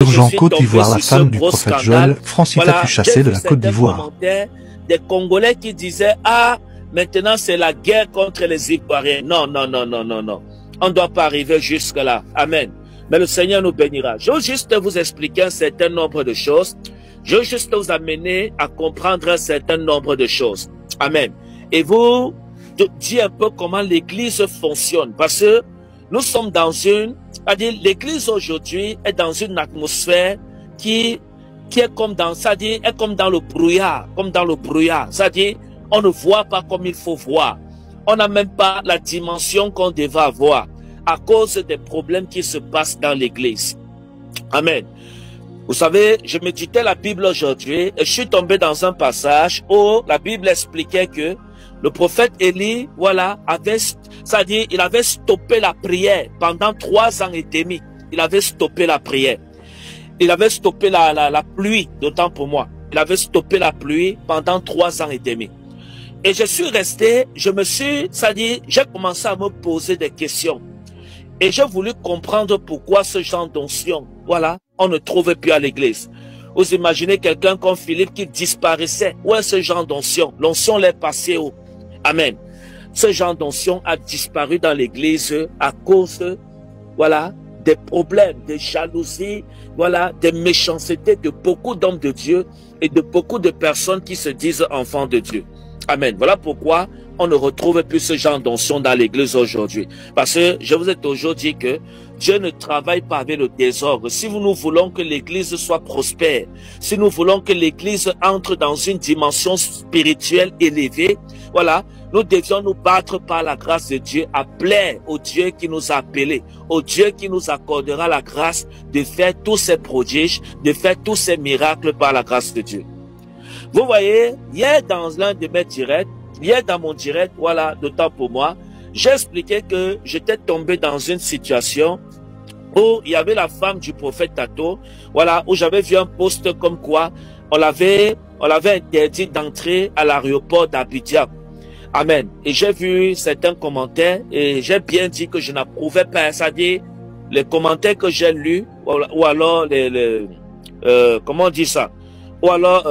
En Côte d'Ivoire, la femme du prophète Joël, Francita, fut chassée de la Côte d'Ivoire. Des Congolais qui disaient, ah, maintenant c'est la guerre contre les Ivoiriens. Non, non, non, non, non, non. On ne doit pas arriver jusque-là. Amen. Mais le Seigneur nous bénira. Je veux juste vous expliquer un certain nombre de choses. Je veux juste vous amener à comprendre un certain nombre de choses. Amen. Et vous dire un peu comment l'Église fonctionne. Parce que nous sommes dans une... C'est-à-dire, l'Église aujourd'hui est dans une atmosphère qui est comme dans... C'est-à-dire, est comme dans le brouillard. Comme dans le brouillard. C'est-à-dire, on ne voit pas comme il faut voir. On n'a même pas la dimension qu'on devait avoir à cause des problèmes qui se passent dans l'Église. Amen. Vous savez, je méditais la Bible aujourd'hui et je suis tombé dans un passage où la Bible expliquait que le prophète Élie, voilà, c'est-à-dire, il avait stoppé la prière pendant 3 ans et demi. Il avait stoppé la prière. Il avait stoppé la pluie, d'autant pour moi. Il avait stoppé la pluie pendant 3 ans et demi. Et je suis resté, c'est-à-dire, j'ai commencé à me poser des questions. Et j'ai voulu comprendre pourquoi ce genre d'onction, voilà, on ne trouvait plus à l'église. Vous imaginez quelqu'un comme Philippe qui disparaissait. Où est ce genre d'onction? L'onction l'est passée où? Amen. Ce genre d'onction a disparu dans l'église à cause, voilà, des problèmes, des jalousies, voilà, des méchancetés de beaucoup d'hommes de Dieu et de beaucoup de personnes qui se disent enfants de Dieu. Amen. Voilà pourquoi on ne retrouve plus ce genre d'onction dans l'église aujourd'hui. Parce que je vous ai toujours dit que Dieu ne travaille pas avec le désordre. Si nous voulons que l'église soit prospère, si nous voulons que l'église entre dans une dimension spirituelle élevée, voilà, nous devions nous battre par la grâce de Dieu, à plaire au Dieu qui nous a appelés, au Dieu qui nous accordera la grâce de faire tous ces prodiges, de faire tous ces miracles par la grâce de Dieu. Vous voyez, hier dans l'un de mes directs, hier dans mon direct, voilà, de temps pour moi, j'ai expliqué que j'étais tombé dans une situation où il y avait la femme du prophète Tato, voilà, où j'avais vu un post comme quoi on l'avait interdit d'entrer à l'aéroport d'Abidjan. Amen. Et j'ai vu certains commentaires et j'ai bien dit que je n'approuvais pas, c'est-à-dire les commentaires que j'ai lus, ou alors comment on dit ça, ou alors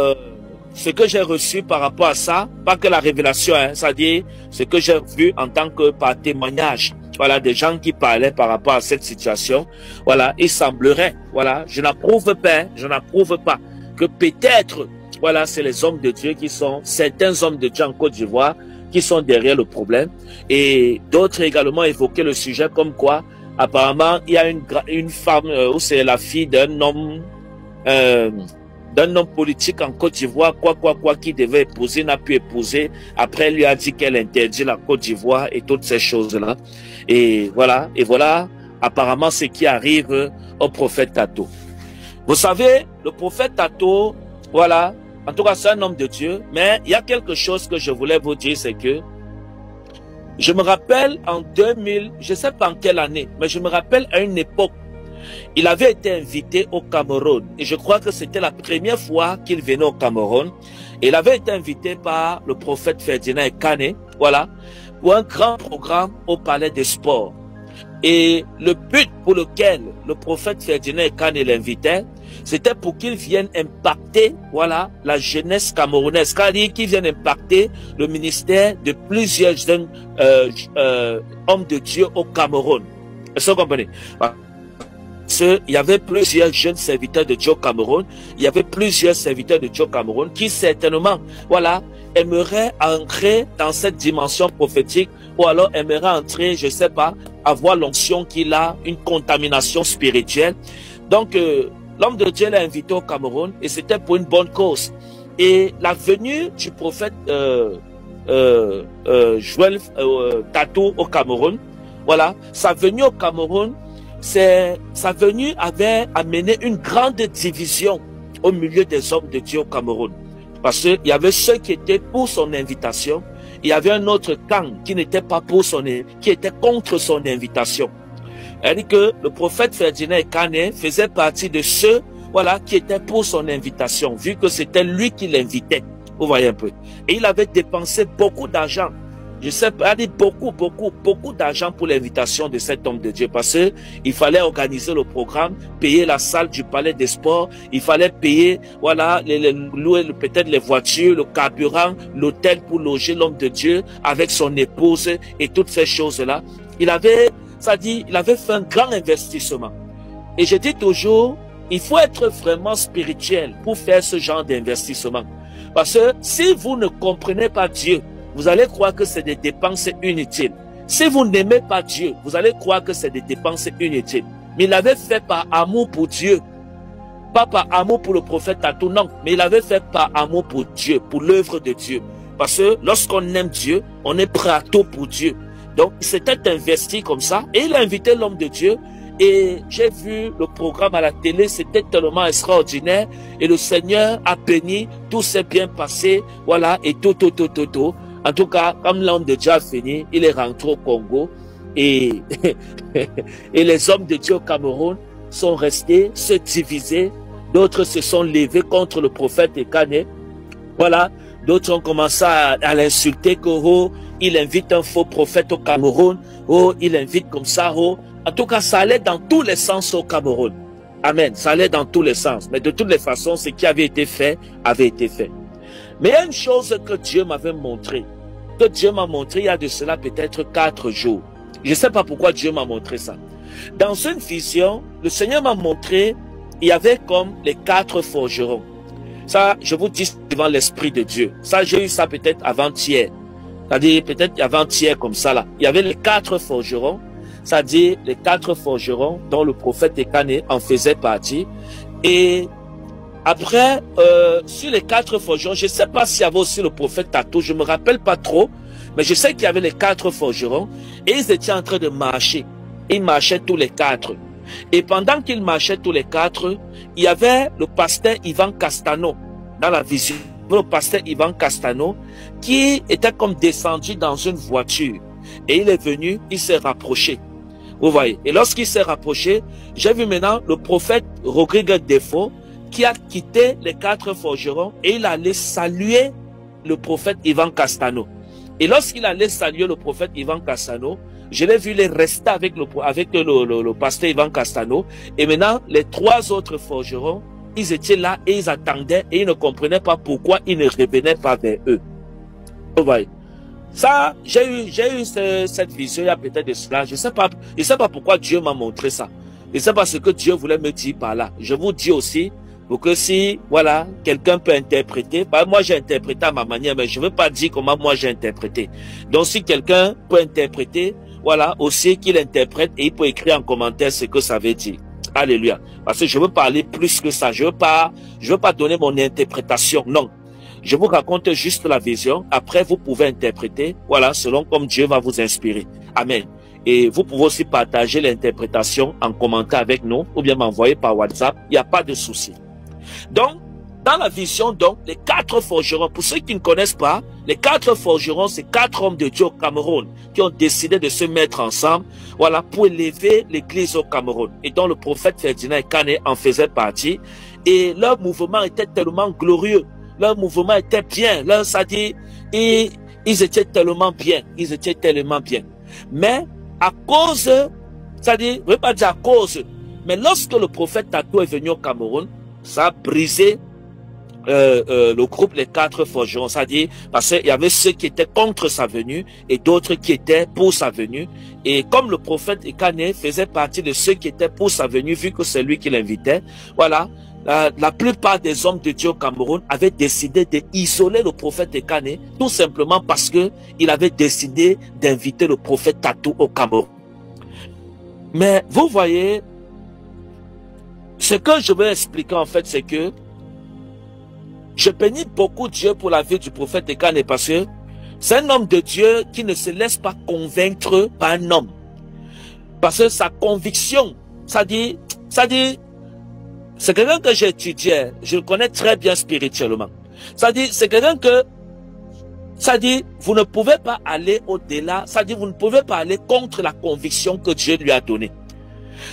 ce que j'ai reçu par rapport à ça, pas que la révélation, hein, c'est-à-dire ce que j'ai vu en tant que par témoignage, voilà, des gens qui parlaient par rapport à cette situation, voilà, il semblerait, voilà, je n'approuve pas que peut-être, voilà, c'est les hommes de Dieu qui sont, certains hommes de Dieu en Côte d'Ivoire, qui sont derrière le problème, et d'autres également évoquaient le sujet comme quoi, apparemment, il y a une femme, ou c'est la fille d'un homme politique en Côte d'Ivoire, qui devait épouser, n'a pu épouser. Après, elle lui a dit qu'elle interdit la Côte d'Ivoire et toutes ces choses-là. Et voilà, apparemment, ce qui arrive au prophète Tato. Vous savez, le prophète Tato, voilà, en tout cas, c'est un homme de Dieu, mais il y a quelque chose que je voulais vous dire, c'est que je me rappelle en 2000, je ne sais pas en quelle année, mais je me rappelle à une époque, il avait été invité au Cameroun et je crois que c'était la première fois qu'il venait au Cameroun. Et il avait été invité par le prophète Ferdinand Ekane, voilà, pour un grand programme au Palais des Sports. Et le but pour lequel le prophète Ferdinand Ekane l'invitait, c'était pour qu'il vienne impacter, voilà, la jeunesse camerounaise, c'est-à-dire qu'il vienne impacter le ministère de plusieurs jeunes hommes de Dieu au Cameroun. Est-ce que vous comprenez? Il y avait plusieurs jeunes serviteurs de Dieu au Cameroun, il y avait plusieurs serviteurs de Dieu au Cameroun qui certainement, voilà, aimeraient entrer dans cette dimension prophétique ou alors aimeraient entrer, je ne sais pas, avoir l'onction qu'il a, une contamination spirituelle. Donc, l'homme de Dieu l'a invité au Cameroun et c'était pour une bonne cause. Et la venue du prophète Joël Tato au Cameroun, voilà, sa venue au Cameroun, sa venue avait amené une grande division au milieu des hommes de Dieu au Cameroun. Parce qu'il y avait ceux qui étaient pour son invitation, il y avait un autre camp qui n'était pas pour qui était contre son invitation. C'est-à-dire que le prophète Ferdinand Ekane faisait partie de ceux, voilà, qui étaient pour son invitation, vu que c'était lui qui l'invitait. Vous voyez un peu. Et il avait dépensé beaucoup d'argent je sais pas, il y a beaucoup d'argent pour l'invitation de cet homme de Dieu, parce que il fallait organiser le programme, payer la salle du palais des sports, il fallait payer, voilà, louer peut-être les voitures, le carburant, l'hôtel pour loger l'homme de Dieu avec son épouse et toutes ces choses-là. Il avait fait un grand investissement. Et je dis toujours, il faut être vraiment spirituel pour faire ce genre d'investissement. Parce que si vous ne comprenez pas Dieu, vous allez croire que c'est des dépenses inutiles. Si vous n'aimez pas Dieu, vous allez croire que c'est des dépenses inutiles. Mais il l'avait fait par amour pour Dieu. Pas par amour pour le prophète Tatou, non. Mais il l'avait fait par amour pour Dieu, pour l'œuvre de Dieu. Parce que lorsqu'on aime Dieu, on est prêt à tout pour Dieu. Donc, il s'était investi comme ça. Et il a invité l'homme de Dieu. Et j'ai vu le programme à la télé, c'était tellement extraordinaire. Et le Seigneur a béni, tout s'est bien passé. Voilà, et tout. En tout cas, comme l'homme de Dieu a fini, il est rentré au Congo. Et, et les hommes de Dieu au Cameroun sont restés, se diviser. D'autres se sont levés contre le prophète Ekane. Voilà, d'autres ont commencé à l'insulter que, oh, il invite un faux prophète au Cameroun. Oh, il invite comme ça, oh. En tout cas, ça allait dans tous les sens au Cameroun. Amen. Ça allait dans tous les sens. Mais de toutes les façons, ce qui avait été fait, avait été fait. Mais il y a une chose que Dieu m'avait montré. Que Dieu m'a montré il y a de cela peut-être 4 jours. Je ne sais pas pourquoi Dieu m'a montré ça. Dans une vision, le Seigneur m'a montré, il y avait comme les 4 forgerons. Ça, je vous dis devant l'Esprit de Dieu. Ça, j'ai eu ça peut-être avant-hier. C'est-à-dire peut-être avant-hier comme ça là. Il y avait les 4 forgerons. C'est-à-dire les 4 forgerons dont le prophète Ekane en faisait partie. Et après, sur les 4 forgerons, je ne sais pas s'il y avait aussi le prophète Tatou, je ne me rappelle pas trop, mais je sais qu'il y avait les 4 forgerons et ils étaient en train de marcher. Ils marchaient tous les 4. Et pendant qu'ils marchaient tous les 4, il y avait le pasteur Ivan Castano dans la vision. Le pasteur Ivan Castano qui était comme descendu dans une voiture. Et il est venu, il s'est rapproché. Vous voyez. Et lorsqu'il s'est rapproché, j'ai vu maintenant le prophète Rodrigue Defo qui a quitté les 4 forgerons et il allait saluer le prophète Ivan Castano. Et lorsqu'il allait saluer le prophète Ivan Castano, je l'ai vu les rester avec le pasteur Ivan Castano. Et maintenant, les 3 autres forgerons, ils étaient là et ils attendaient et ils ne comprenaient pas pourquoi ils ne revenaient pas vers eux. Vous voyez. Ça, j'ai eu cette vision il y a peut-être de cela. Je sais pas pourquoi Dieu m'a montré ça. Je sais pas ce que Dieu voulait me dire par là. Je vous dis aussi, pour que si, voilà, quelqu'un peut interpréter, bah, moi j'ai interprété à ma manière, mais je ne veux pas dire comment moi j'ai interprété. Donc si quelqu'un peut interpréter, voilà, aussi qu'il interprète et il peut écrire en commentaire ce que ça veut dire. Alléluia. Parce que je veux parler plus que ça. Je veux pas donner mon interprétation. Non. Je vous raconte juste la vision. Après, vous pouvez interpréter, voilà, selon comme Dieu va vous inspirer. Amen. Et vous pouvez aussi partager l'interprétation en commentaire avec nous ou bien m'envoyer par WhatsApp. Il n'y a pas de souci. Donc, dans la vision, donc, les 4 forgerons, pour ceux qui ne connaissent pas, les 4 forgerons, c'est 4 hommes de Dieu au Cameroun qui ont décidé de se mettre ensemble, voilà, pour élever l'église au Cameroun. Et dont le prophète Ferdinand Ekane en faisait partie. Et leur mouvement était tellement glorieux. Leur mouvement était bien. Leur, ça dit, ils étaient tellement bien. Ils étaient tellement bien. Mais, à cause, ça dit, je ne veux pas dire à cause, mais lorsque le prophète Tatou est venu au Cameroun, ça a brisé le groupe, les 4 forgerons. C'est-à-dire, parce qu'il y avait ceux qui étaient contre sa venue et d'autres qui étaient pour sa venue. Et comme le prophète Ekane faisait partie de ceux qui étaient pour sa venue, vu que c'est lui qui l'invitait, voilà, la plupart des hommes de Dieu au Cameroun avaient décidé d'isoler le prophète Ekane, tout simplement parce que il avait décidé d'inviter le prophète Tatou au Cameroun. Mais vous voyez, ce que je veux expliquer en fait, c'est que je bénis beaucoup Dieu pour la vie du prophète Ekane parce que c'est un homme de Dieu qui ne se laisse pas convaincre par un homme. Parce que sa conviction, ça dit, c'est quelqu'un que j'ai étudié, je le connais très bien spirituellement. Ça dit, c'est quelqu'un que, ça dit, vous ne pouvez pas aller au-delà, ça dit, vous ne pouvez pas aller contre la conviction que Dieu lui a donnée.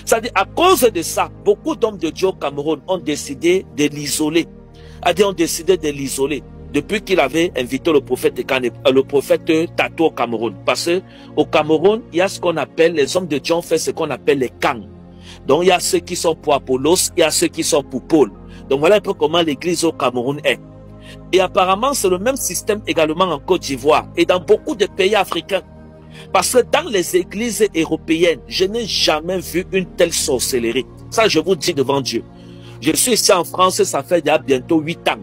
Ça dit, à cause de ça, beaucoup d'hommes de Dieu au Cameroun ont décidé de l'isoler. Ont décidé de l'isoler. depuis qu'il avait invité le prophète Tato au Cameroun. Parce qu'au Cameroun, il y a ce qu'on appelle, les hommes de Dieu ont fait ce qu'on appelle les camps. Donc il y a ceux qui sont pour Apollos, il y a ceux qui sont pour Paul. Donc voilà un peu comment l'église au Cameroun est. Et apparemment, c'est le même système également en Côte d'Ivoire et dans beaucoup de pays africains. Parce que dans les églises européennes, je n'ai jamais vu une telle sorcellerie. Ça, je vous dis devant Dieu. Je suis ici en France, ça fait déjà bientôt 8 ans.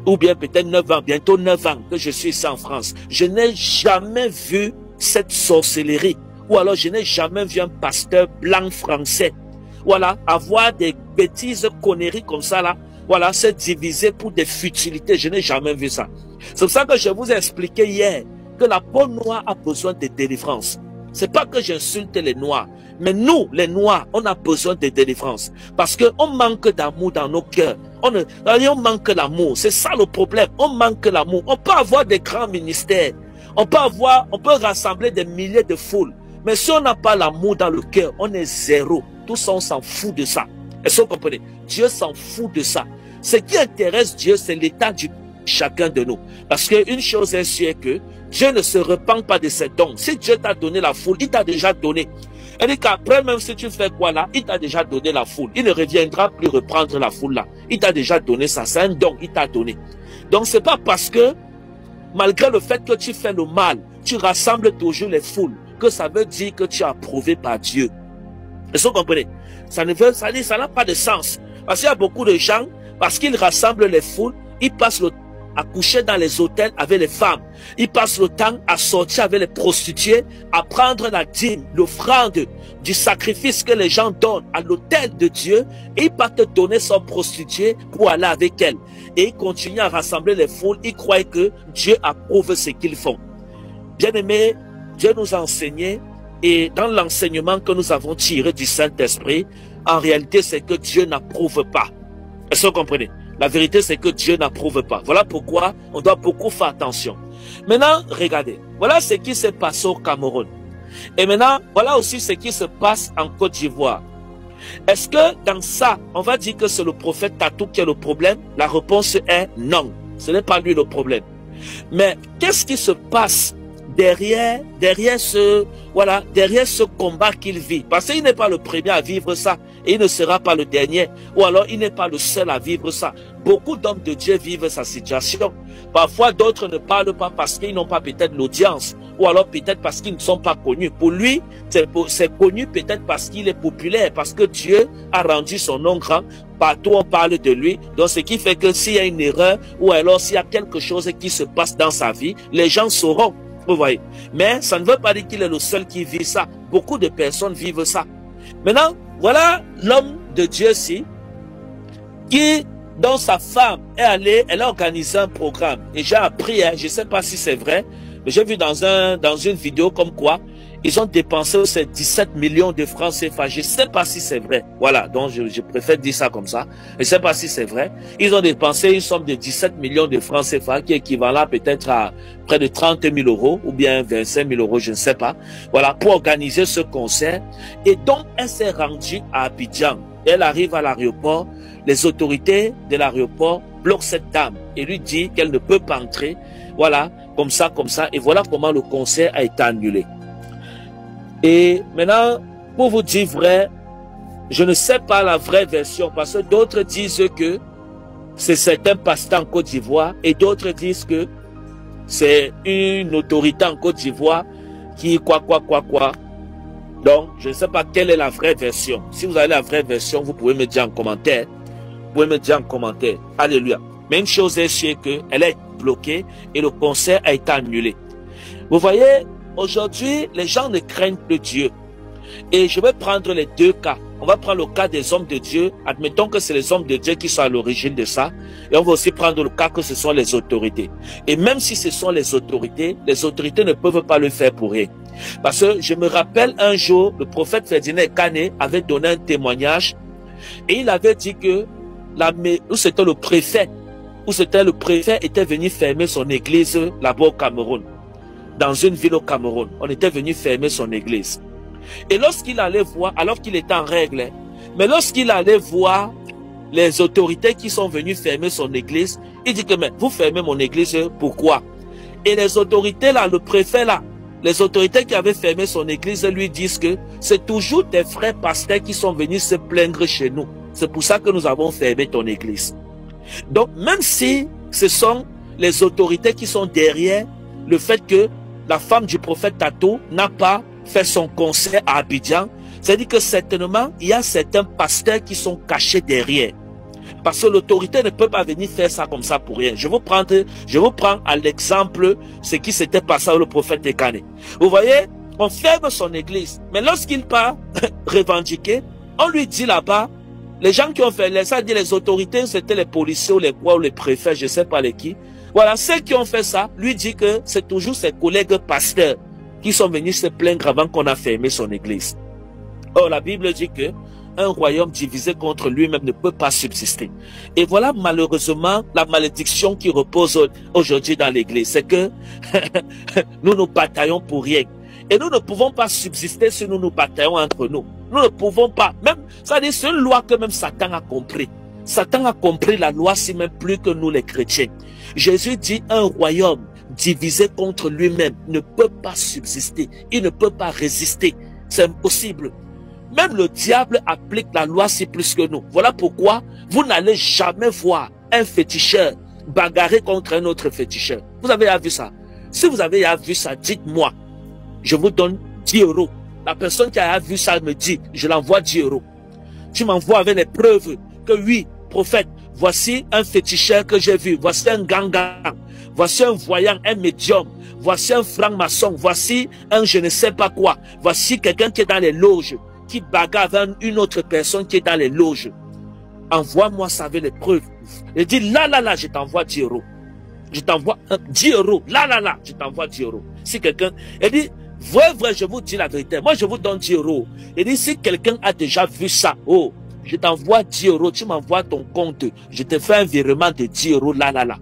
Ou bien peut-être 9 ans, bientôt 9 ans que je suis ici en France. Je n'ai jamais vu cette sorcellerie. Ou alors je n'ai jamais vu un pasteur blanc français. Voilà, avoir des bêtises, conneries comme ça là. Voilà, se diviser pour des futilités. Je n'ai jamais vu ça. C'est pour ça que je vous ai expliqué hier que la peau noire a besoin de délivrance. C'est pas que j'insulte les noirs, mais nous, les noirs, on a besoin de délivrance. Parce qu'on manque d'amour dans nos cœurs. On manque l'amour. C'est ça le problème. On manque l'amour. On peut avoir des grands ministères. On peut rassembler des milliers de foules. Mais si on n'a pas l'amour dans le cœur, on est zéro. Tout ça, on s'en fout de ça. Est-ce que vous comprenez? Dieu s'en fout de ça. Ce qui intéresse Dieu, c'est l'état du chacun de nous. Parce qu'une chose est sûre que Dieu ne se repent pas de ses dons. Si Dieu t'a donné la foule, il t'a déjà donné. Il dit qu'après, même si tu fais quoi là, il t'a déjà donné la foule. Il ne reviendra plus reprendre la foule là. Il t'a déjà donné ça. C'est un don, il t'a donné. Donc c'est pas parce que, malgré le fait que tu fais le mal, tu rassembles toujours les foules, que ça veut dire que tu es approuvé par Dieu. Est-ce que vous comprenez? Ça n'a pas de sens. Parce qu'il y a beaucoup de gens, parce qu'ils rassemblent les foules, ils passent le temps à coucher dans les hôtels avec les femmes. Ils passent le temps à sortir avec les prostituées, à prendre la dîme, l'offrande du sacrifice que les gens donnent à l'autel de Dieu. Et ils partent te donner son prostituée pour aller avec elle. Et ils continuent à rassembler les foules. Ils croient que Dieu approuve ce qu'ils font. Bien aimé, Dieu nous a enseigné. Et dans l'enseignement que nous avons tiré du Saint-Esprit, en réalité, c'est que Dieu n'approuve pas. Est-ce que vous comprenez? La vérité, c'est que Dieu n'approuve pas. Voilà pourquoi on doit beaucoup faire attention. Maintenant, regardez. Voilà ce qui s'est passé au Cameroun. Et maintenant, voilà aussi ce qui se passe en Côte d'Ivoire. Est-ce que dans ça, on va dire que c'est le prophète Tatou qui est le problème? La réponse est non. Ce n'est pas lui le problème. Mais qu'est-ce qui se passe derrière ce combat qu'il vit? Parce qu'il n'est pas le premier à vivre ça. Et il ne sera pas le dernier. Ou alors il n'est pas le seul à vivre ça. Beaucoup d'hommes de Dieu vivent sa situation. Parfois d'autres ne parlent pas parce qu'ils n'ont pas peut-être l'audience. Ou alors peut-être parce qu'ils ne sont pas connus. Pour lui, c'est connu peut-être parce qu'il est populaire. Parce que Dieu a rendu son nom grand. Partout on parle de lui. Donc ce qui fait que s'il y a une erreur ou alors s'il y a quelque chose qui se passe dans sa vie, les gens sauront. Vous voyez. Mais ça ne veut pas dire qu'il est le seul qui vit ça. Beaucoup de personnes vivent ça. Maintenant, voilà l'homme de Dieu-ci qui, dont sa femme est allée, elle a organisé un programme. Et j'ai appris, je ne sais pas si c'est vrai, mais j'ai vu dans une vidéo comme quoi ils ont dépensé ces 17 millions de francs CFA. Je ne sais pas si c'est vrai. Voilà, donc je préfère dire ça comme ça. Je ne sais pas si c'est vrai. Ils ont dépensé une somme de 17 millions de francs CFA qui est équivalent peut-être à près de 30 000 euros ou bien 25 000 euros, je ne sais pas. Voilà, pour organiser ce concert. Et donc, elle s'est rendue à Abidjan. Elle arrive à l'aéroport. Les autorités de l'aéroport bloquent cette dame et lui disent qu'elle ne peut pas entrer. Voilà, comme ça. Et voilà comment le concert a été annulé. Et maintenant, pour vous dire vrai, je ne sais pas la vraie version parce que d'autres disent que c'est certains pasteurs en Côte d'Ivoire et d'autres disent que c'est une autorité en Côte d'Ivoire qui quoi. Donc, je ne sais pas quelle est la vraie version. Si vous avez la vraie version, vous pouvez me dire en commentaire. Alléluia. Mais une chose est sûre qu'elle est bloquée et le concert a été annulé. Vous voyez, aujourd'hui, les gens ne craignent plus Dieu. Et je vais prendre les deux cas. On va prendre le cas des hommes de Dieu. Admettons que c'est les hommes de Dieu qui sont à l'origine de ça. Et on va aussi prendre le cas que ce sont les autorités. Et même si ce sont les autorités ne peuvent pas le faire pour rien. Parce que je me rappelle un jour, le prophète Ferdinand Kane avait donné un témoignage. Et il avait dit que c'était le préfet était venu fermer son église là-bas au Cameroun. Dans une ville au Cameroun. On était venu fermer son église. Et lorsqu'il allait voir, alors qu'il était en règle, mais lorsqu'il allait voir les autorités qui sont venues fermer son église, il dit que mais vous fermez mon église, pourquoi? Et les autorités là, le préfet là, les autorités qui avaient fermé son église lui disent que c'est toujours des frères pasteurs qui sont venus se plaindre chez nous. C'est pour ça que nous avons fermé ton église. Donc même si ce sont les autorités qui sont derrière le fait que la femme du prophète Tato n'a pas fait son concert à Abidjan, c'est-à-dire que certainement il y a certains pasteurs qui sont cachés derrière. Parce que l'autorité ne peut pas venir faire ça comme ça pour rien. Je vous prends à l'exemple ce qui s'était passé avec le prophète Ekane. Vous voyez, on ferme son église. Mais lorsqu'il part revendiquer, on lui dit là-bas, les gens qui ont fait ça, dit les autorités, c'était les policiers ou les quoi ou les préfets, je ne sais pas les qui. Voilà, ceux qui ont fait ça, lui dit que c'est toujours ses collègues pasteurs qui sont venus se plaindre avant qu'on a fermé son église. Or, la Bible dit que un royaume divisé contre lui-même ne peut pas subsister. Et voilà malheureusement la malédiction qui repose aujourd'hui dans l'église. C'est que nous nous bataillons pour rien. Et nous ne pouvons pas subsister si nous nous bataillons entre nous. Nous ne pouvons pas. Même, ça dit, c'est une loi que même Satan a compris. Satan a compris la loi si même plus que nous les chrétiens. Jésus dit un royaume divisé contre lui-même ne peut pas subsister. Il ne peut pas résister. C'est impossible. Même le diable applique la loi si plus que nous. Voilà pourquoi vous n'allez jamais voir un féticheur bagarrer contre un autre féticheur. Vous avez vu ça? Si vous avez vu ça, dites-moi. Je vous donne 10 €. La personne qui a vu ça me dit, je l'envoie 10 €. Tu m'envoies avec les preuves que oui, prophète, voici un féticheur que j'ai vu, voici un gangan, voici un voyant, un médium, voici un franc-maçon, voici un je ne sais pas quoi, voici quelqu'un qui est dans les loges, qui bagarre avec une autre personne qui est dans les loges. Envoie-moi ça avec les preuves. Il dit là, je t'envoie 10 €. Je t'envoie 10 €. Là, je t'envoie 10 €. Si quelqu'un, il dit, vrai, je vous dis la vérité. Moi, je vous donne 10 €. Il dit, si quelqu'un a déjà vu ça, oh, je t'envoie 10 €. Tu m'envoies ton compte. Je te fais un virement de 10 €. Là.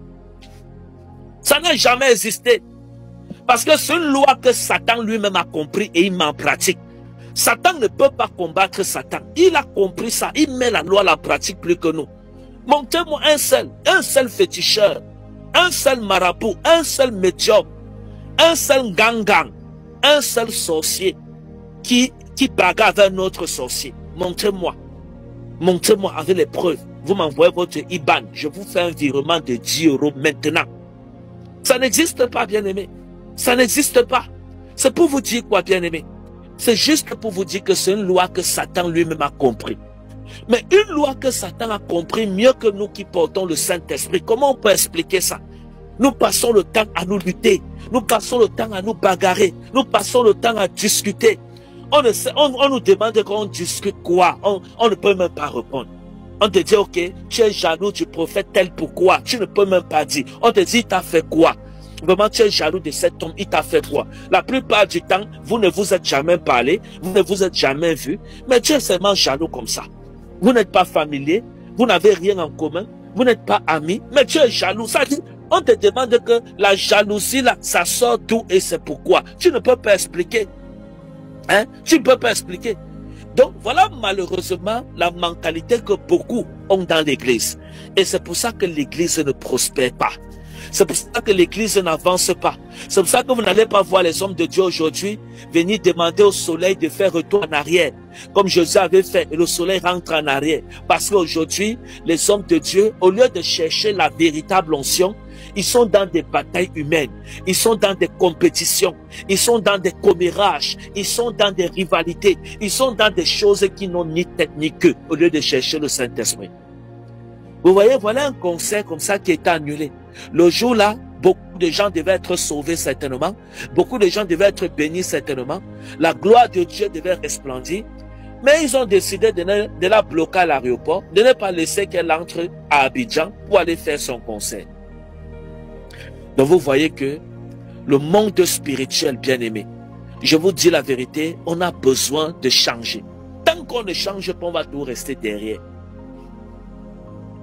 Ça n'a jamais existé. Parce que c'est une loi que Satan lui-même a compris et il met en pratique. Satan ne peut pas combattre Satan. Il a compris ça. Il met la loi en pratique plus que nous. Montrez-moi un seul féticheur, un seul marabout, un seul médium, un seul gangan, un seul sorcier qui bagarre avec un autre sorcier. Montrez-moi. Montrez-moi avec les preuves. Vous m'envoyez votre IBAN. Je vous fais un virement de 10 € maintenant. Ça n'existe pas, bien-aimé. Ça n'existe pas. C'est pour vous dire quoi, bien-aimé? C'est juste pour vous dire que c'est une loi que Satan lui-même a compris. Mais une loi que Satan a compris mieux que nous qui portons le Saint-Esprit. Comment on peut expliquer ça? Nous passons le temps à nous lutter. Nous passons le temps à nous bagarrer. Nous passons le temps à discuter. On nous demande qu'on discute quoi? On ne peut même pas répondre. On te dit, ok, tu es jaloux du prophète tel pourquoi? Tu ne peux même pas dire. On te dit, il t'a fait quoi? Vraiment, tu es jaloux de cet homme, il t'a fait quoi? La plupart du temps, vous ne vous êtes jamais parlé, vous ne vous êtes jamais vu, mais tu es seulement jaloux comme ça. Vous n'êtes pas familier, vous n'avez rien en commun, vous n'êtes pas amis, mais tu es jaloux. Ça dit, on te demande que la jalousie là, ça sort d'où et c'est pourquoi. Tu ne peux pas expliquer. Hein? Tu ne peux pas expliquer. Donc voilà malheureusement la mentalité que beaucoup ont dans l'église. Et c'est pour ça que l'église ne prospère pas. C'est pour ça que l'église n'avance pas. C'est pour ça que vous n'allez pas voir les hommes de Dieu aujourd'hui venir demander au soleil de faire retour en arrière. Comme Jésus avait fait et le soleil rentre en arrière. Parce qu'aujourd'hui, les hommes de Dieu, au lieu de chercher la véritable onction, ils sont dans des batailles humaines. Ils sont dans des compétitions. Ils sont dans des commérages. Ils sont dans des rivalités. Ils sont dans des choses qui n'ont ni tête ni queue au lieu de chercher le Saint-Esprit. Vous voyez, voilà un concert comme ça qui est annulé. Le jour-là, beaucoup de gens devaient être sauvés certainement. Beaucoup de gens devaient être bénis certainement. La gloire de Dieu devait resplendir. Mais ils ont décidé de la bloquer à l'aéroport, de ne pas laisser qu'elle entre à Abidjan pour aller faire son concert. Donc vous voyez que le monde spirituel, bien-aimé, je vous dis la vérité, on a besoin de changer. Tant qu'on ne change pas, on va tout rester derrière.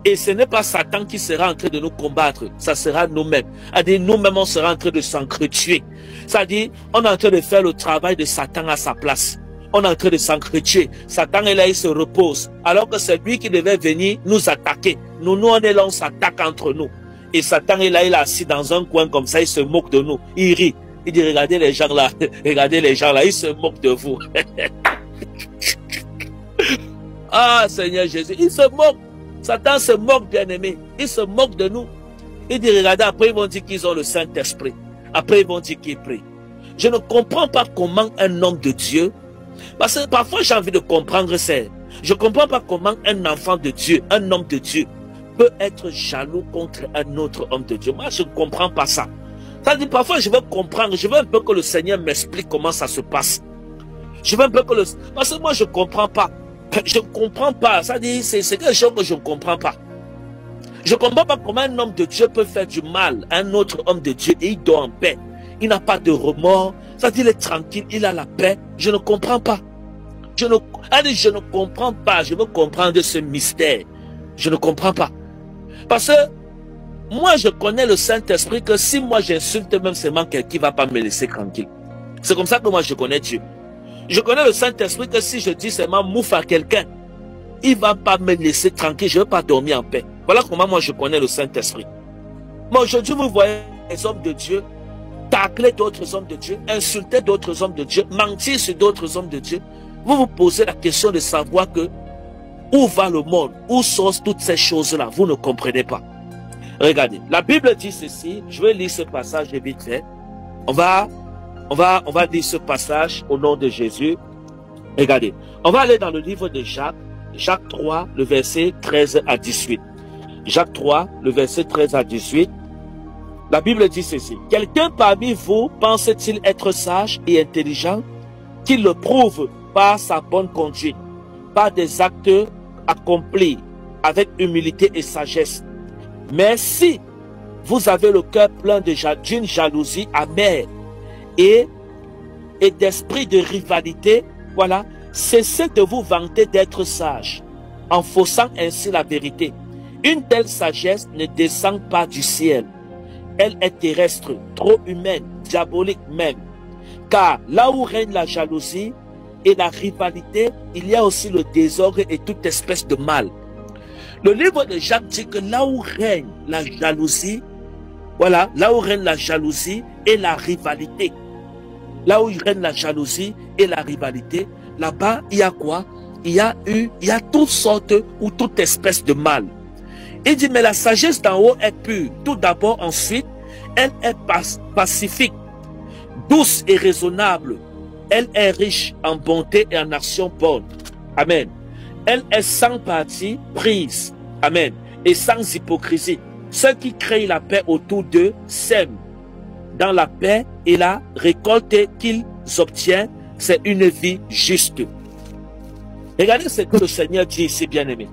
Et ce n'est pas Satan qui sera en train de nous combattre, ça sera nous-mêmes. C'est-à-dire, nous-mêmes, on sera en train de s'entretuer. C'est-à-dire, on est en train de faire le travail de Satan à sa place. On est en train de s'enchrétier. Satan est là, il se repose. Alors que c'est lui qui devait venir nous attaquer. Nous, on est là, on s'attaque entre nous. Et Satan est là, il est assis dans un coin comme ça, il se moque de nous. Il rit. Il dit, regardez les gens là, regardez les gens là, ils se moquent de vous. Ah, Seigneur Jésus, il se moque. Satan se moque, bien-aimé. Il se moque de nous. Il dit, regardez, après ils vont dire qu'ils ont le Saint-Esprit. Après ils vont dire qu'ils prient. Je ne comprends pas comment un homme de Dieu, parce que parfois j'ai envie de comprendre ça. Je ne comprends pas comment un enfant de Dieu, un homme de Dieu, peut être jaloux contre un autre homme de Dieu. Moi, je ne comprends pas ça. Ça dit, parfois je veux comprendre, je veux un peu que le Seigneur m'explique comment ça se passe. Je veux un peu que le... Parce que moi, je ne comprends pas. Je ne comprends pas. Ça dit, c'est quelque chose que je ne comprends pas. Je ne comprends pas comment un homme de Dieu peut faire du mal à un autre homme de Dieu et il dort en paix. Il n'a pas de remords. Ça dit, il est tranquille, il a la paix. Je ne comprends pas. Je ne comprends pas. Je veux comprendre ce mystère. Je ne comprends pas. Parce que moi, je connais le Saint-Esprit que si moi j'insulte même seulement quelqu'un qui ne va pas me laisser tranquille. C'est comme ça que moi je connais Dieu. Je connais le Saint-Esprit que si je dis seulement mouf à quelqu'un, il ne va pas me laisser tranquille, je ne vais pas dormir en paix. Voilà comment moi je connais le Saint-Esprit. Mais aujourd'hui, vous voyez les hommes de Dieu tacler d'autres hommes de Dieu, insulter d'autres hommes de Dieu, mentir sur d'autres hommes de Dieu. Vous vous posez la question de savoir que où va le monde, où sont toutes ces choses-là, vous ne comprenez pas. Regardez, la Bible dit ceci, je vais lire ce passage vite fait. On va lire ce passage au nom de Jésus. Regardez, on va aller dans le livre de Jacques, Jacques 3, le verset 13 à 18. Jacques 3, le verset 13 à 18. La Bible dit ceci. Quelqu'un parmi vous pense-t-il être sage et intelligent, qu'il le prouve par sa bonne conduite, par des actes accomplis avec humilité et sagesse. Mais si vous avez le cœur plein d'une jalousie amère et d'esprit de rivalité, voilà, cessez de vous vanter d'être sage, en faussant ainsi la vérité. Une telle sagesse ne descend pas du ciel. Elle est terrestre, trop humaine, diabolique même. Car là où règne la jalousie et la rivalité, il y a aussi le désordre et toute espèce de mal. Le livre de Jacques dit que là où règne la jalousie, voilà, là où règne la jalousie et la rivalité, là où règne la jalousie et la rivalité, là-bas, il y a quoi? Il y a toutes sortes ou toute espèce de mal. Il dit, mais la sagesse d'en haut est pure. Tout d'abord, ensuite, elle est pacifique, douce et raisonnable. Elle est riche en bonté et en action bonne. Amen. Elle est sans parti prise. Amen. Et sans hypocrisie. Ceux qui créent la paix autour d'eux sèment dans la paix et la récolte qu'ils obtiennent, c'est une vie juste. Regardez ce que le Seigneur dit ici, bien-aimé.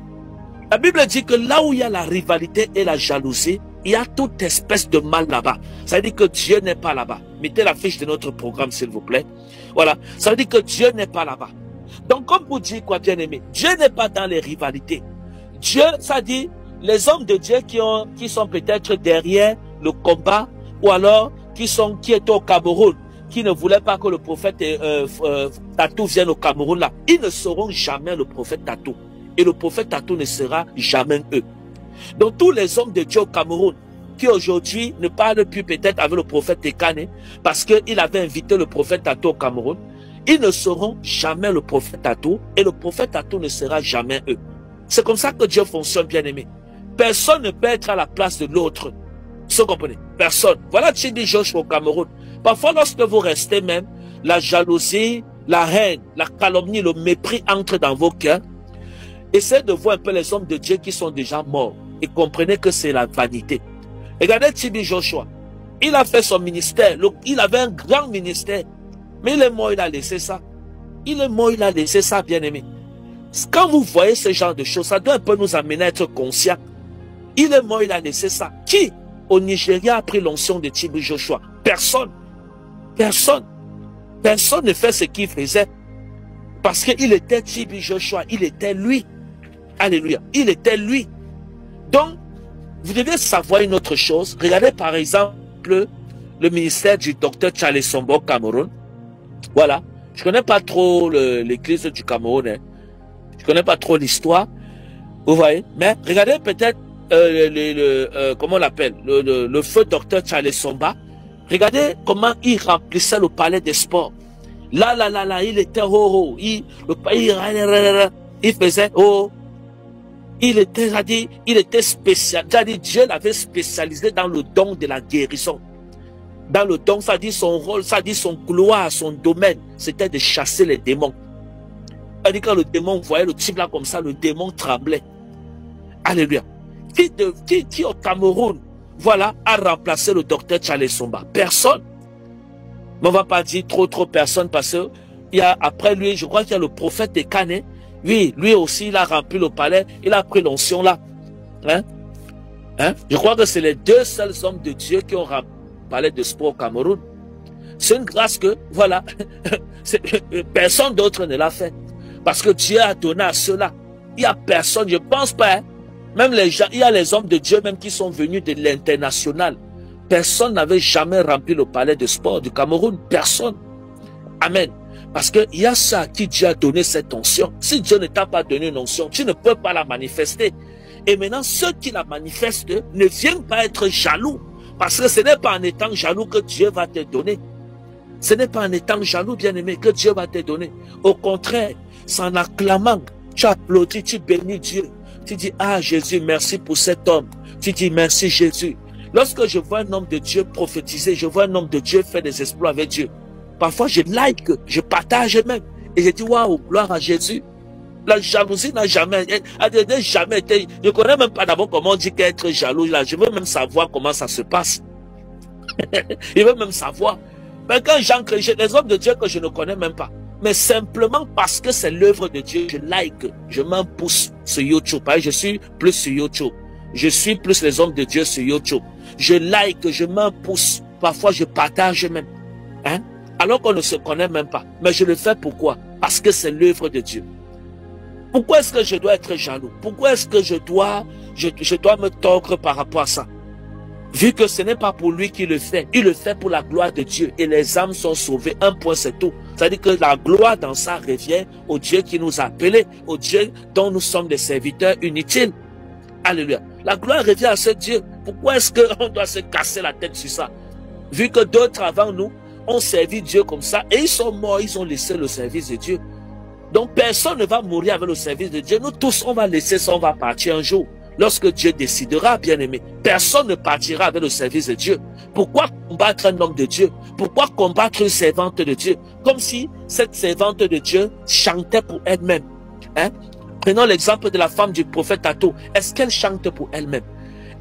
La Bible dit que là où il y a la rivalité et la jalousie, il y a toute espèce de mal là-bas. Ça veut dire que Dieu n'est pas là-bas. Mettez la fiche de notre programme, s'il vous plaît. Voilà. Ça veut dire que Dieu n'est pas là-bas. Donc, comme vous dites quoi, bien-aimé, Dieu n'est pas dans les rivalités. Dieu, ça dit, les hommes de Dieu qui sont peut-être derrière le combat, ou alors qui étaient au Cameroun, qui ne voulaient pas que le prophète Tatou vienne au Cameroun là, ils ne seront jamais le prophète Tatou. Et le prophète Tatou ne sera jamais eux. Donc tous les hommes de Dieu au Cameroun, qui aujourd'hui ne parlent plus peut-être avec le prophète Tekane, parce qu'il avait invité le prophète Tatou au Cameroun, ils ne seront jamais le prophète Tatou, et le prophète Tatou ne sera jamais eux. C'est comme ça que Dieu fonctionne, bien aimé. Personne ne peut être à la place de l'autre. Vous comprenez? Personne. Voilà Tchidi Joshua au Cameroun. Parfois, lorsque vous restez même, la jalousie, la haine, la calomnie, le mépris entrent dans vos cœurs. Essayez de voir un peu les hommes de Dieu qui sont déjà morts et comprenez que c'est la vanité. Regardez Tchidi Joshua. Il a fait son ministère. Il avait un grand ministère. Mais il est mort, il a laissé ça. Il est mort, il a laissé ça, bien aimé. Quand vous voyez ce genre de choses, ça doit un peu nous amener à être conscients. Il est mort, il a laissé ça. Qui au Nigeria a pris l'onction de Tchidi Joshua? Personne. Personne. Personne ne fait ce qu'il faisait. Parce qu'il était Tchidi Joshua. Il était lui. Alléluia. Il était lui. Donc, vous devez savoir une autre chose. Regardez par exemple le ministère du docteur Charles Sombo au Cameroun. Voilà. Je connais pas trop l'église du Cameroun. Hein. Je connais pas trop l'histoire. Vous voyez? Mais regardez peut-être comment on l'appelle, le feu docteur Charles Somba. Regardez comment il remplissait le palais des sports. Là, il était il faisait il était spécial. Dieu l'avait spécialisé dans le don de la guérison. Dans le don, ça dit son rôle, ça dit son gloire, son domaine, c'était de chasser les démons. Ça dit quand le démon voyait le type là comme ça, le démon tremblait. Alléluia. Qui au Cameroun, voilà, a remplacé le docteur Charles Somba? Personne. Mais on ne va pas dire trop personne parce que il y a, après lui, je crois qu'il y a le prophète de Canet. Oui, lui aussi, il a rempli le palais, il a pris l'onction là. Hein? Je crois que c'est les deux seuls hommes de Dieu qui ont rempli le palais de sport au Cameroun. C'est une grâce que, voilà, personne d'autre ne l'a fait. Parce que Dieu a donné à ceux-là. Il n'y a personne, je ne pense pas. Hein? Même les gens, il y a les hommes de Dieu même qui sont venus de l'international. Personne n'avait jamais rempli le palais de sport du Cameroun. Personne. Amen. Parce qu'il y a ça à qui Dieu a donné cette onction. Si Dieu ne t'a pas donné une onction, tu ne peux pas la manifester. Et maintenant, ceux qui la manifestent ne viennent pas être jaloux. Parce que ce n'est pas en étant jaloux que Dieu va te donner. Ce n'est pas en étant jaloux, bien-aimé, que Dieu va te donner. Au contraire, c'est en acclamant. Tu applaudis, tu bénis Dieu. Tu dis, ah Jésus, merci pour cet homme. Tu dis, merci Jésus. Lorsque je vois un homme de Dieu prophétiser, je vois un homme de Dieu faire des exploits avec Dieu. Parfois, je like, je partage même. Et je dis, waouh, gloire à Jésus. La jalousie n'a jamais été. Je ne connais même pas d'abord comment on dit qu'être jaloux. Là, je veux même savoir comment ça se passe. Je veux même savoir. Mais quand j'entre, j'ai des hommes de Dieu que je ne connais même pas. Mais simplement parce que c'est l'œuvre de Dieu, je like, je m'en pousse sur YouTube. Je suis plus sur YouTube. Je suis plus les hommes de Dieu sur YouTube. Je like, je m'en pousse. Parfois, je partage même. Hein? Alors qu'on ne se connaît même pas. Mais je le fais pourquoi? Parce que c'est l'œuvre de Dieu. Pourquoi est-ce que je dois être jaloux? Pourquoi est-ce que je dois me tordre par rapport à ça? Vu que ce n'est pas pour lui qui le fait, il le fait pour la gloire de Dieu. Et les âmes sont sauvées. Un point, c'est tout. C'est-à-dire que la gloire dans ça revient au Dieu qui nous a appelés, au Dieu dont nous sommes des serviteurs inutiles. Alléluia. La gloire revient à ce Dieu. Pourquoi est-ce qu'on doit se casser la tête sur ça? Vu que d'autres avant nous ont servi Dieu comme ça et ils sont morts, ils ont laissé le service de Dieu. Donc personne ne va mourir avec le service de Dieu. Nous tous, on va laisser ça, on va partir un jour. Lorsque Dieu décidera, bien-aimé, personne ne partira avec le service de Dieu. Pourquoi combattre un homme de Dieu? Pourquoi combattre une servante de Dieu? Comme si cette servante de Dieu chantait pour elle-même. Hein? Prenons l'exemple de la femme du prophète Ato. Est-ce qu'elle chante pour elle-même?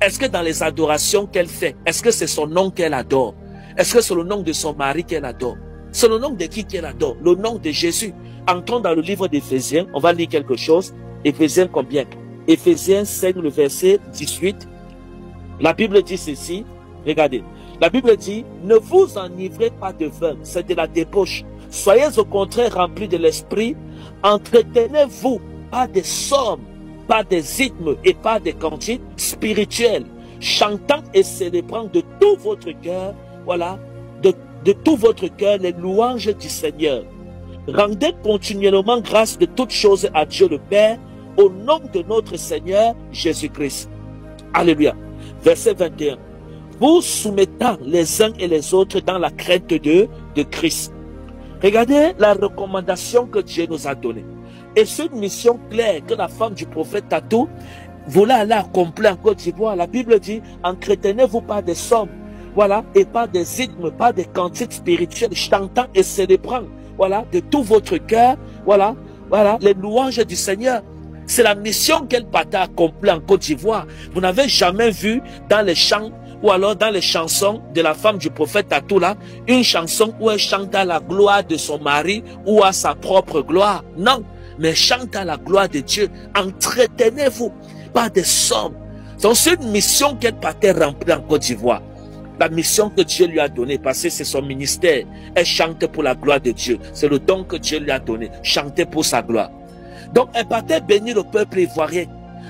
Est-ce que dans les adorations qu'elle fait, est-ce que c'est son nom qu'elle adore? Est-ce que c'est le nom de son mari qu'elle adore? C'est le nom de qui qu'elle adore? Le nom de Jésus. Entrons dans le livre d'Éphésiens. On va lire quelque chose. Éphésiens combien? Éphésiens 5, le verset 18. La Bible dit ceci. Regardez. La Bible dit, ne vous enivrez pas de vin. C'est de la débauche. Soyez au contraire remplis de l'esprit. Entretenez-vous pas des psaumes, pas des hymnes et pas des cantiques spirituels, chantant et célébrant de tout votre cœur, voilà, de tout votre cœur les louanges du Seigneur. Rendez continuellement grâce de toutes choses à Dieu le Père, au nom de notre Seigneur Jésus-Christ. Alléluia. Verset 21. Vous soumettant les uns et les autres dans la crainte de Christ. Regardez la recommandation que Dieu nous a donnée. Et c'est une mission claire que la femme du prophète Tatou voulait aller accomplir en Côte d'Ivoire. La Bible dit, entretenez-vous pas des psaumes, voilà, et pas des hymnes, pas des cantiques spirituels, chantant et célébrant, voilà, de tout votre cœur, voilà, les louanges du Seigneur. C'est la mission qu'elle partait accomplir en Côte d'Ivoire. Vous n'avez jamais vu dans les chants ou alors dans les chansons de la femme du prophète Tatou là, une chanson où elle chante à la gloire de son mari ou à sa propre gloire. Non. Mais chante à la gloire de Dieu. Entretenez-vous pas des sommes. C'est une mission qu'elle partait remplir en Côte d'Ivoire. La mission que Dieu lui a donnée, parce que c'est son ministère. Elle chante pour la gloire de Dieu. C'est le don que Dieu lui a donné. Chanter pour sa gloire. Donc elle partait bénir le peuple ivoirien.